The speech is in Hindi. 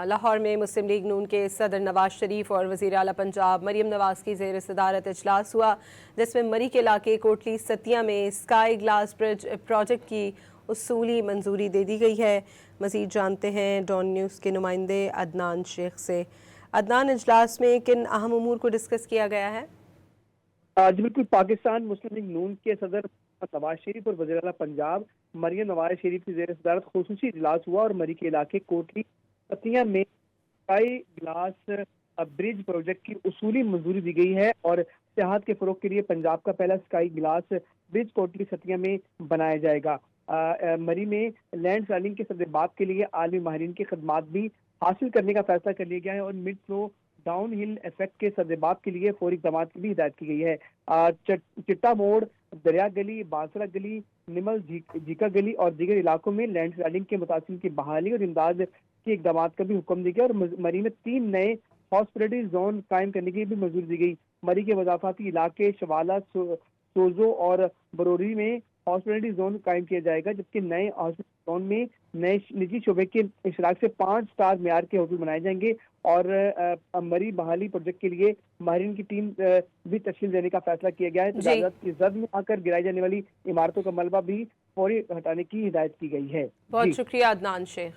लाहौर में मुस्लिम लीग नून के सदर नवाज शरीफ और वज़ीर आला पंजाब मरीम नवाज की ज़ेर सदारत इजलास हुआ, जिसमें मरी के इलाके कोटली सतिया में स्काई ग्लास ब्रिज प्रोजेक्ट की उसूली मंजूरी दे दी गई है। मज़ीद जानते हैं डॉन न्यूज़ के नुमाइंदे अदनान शेख से। अदनान, इजलास में किन अहम उमूर को डिस्कस किया गया है? जी बिल्कुल, पाकिस्तान मुस्लिम लीग नून के सदर नवाज शरीफ और वज़ीर आला पंजाब मरियम नवाज शरीफ की ज़ेर सदारत खुसूसी इजलास हुआ और मरी के इलाके कोटली सतिया में स्काई ग्लास ब्रिज प्रोजेक्ट की उसूली मंजूरी दी गई है और सियाहत के फरोग के लिए पंजाब का पहला स्काई ग्लास ब्रिज कोटली सतिया में बनाया जाएगा। मरी में लैंड सेलिंग के सदबात के लिए आलमी माहिरीन की खदमात भी हासिल करने का फैसला कर लिया गया है और mid flow down hill effect के सदबात के लिए फौरी इक़दाम की भी हिदायत की गई है। चिट्टा मोड़, दरिया गली, बांसरा गली, निमल जीका गली और दीगर इलाकों में लैंड स्लाइडिंग के मुतासिर की बहाली और इमदाद के इक़दाम का भी हुक्म दिया गया और मरी में 3 नए हॉस्पिटलिटी जोन कायम करने की भी मंजूरी दी गई। मरी के वज़ाफती इलाके शवाला, सोजो और बरोरी में हॉस्पिटलिटी जोन कायम किया जाएगा, जबकि नए हॉस्पिटल जोन में नए निजी शोबे के इशराक से 5 स्टार मेयार के होटल बनाए जाएंगे और मरी बहाली प्रोजेक्ट के लिए माहिरीन की टीम भी तश्कील देने का फैसला किया गया है। तजारत की जद में आकर गिराई जाने वाली इमारतों का मलबा भी फौरी हटाने की हिदायत की गई है। बहुत शुक्रिया अदनान शेख।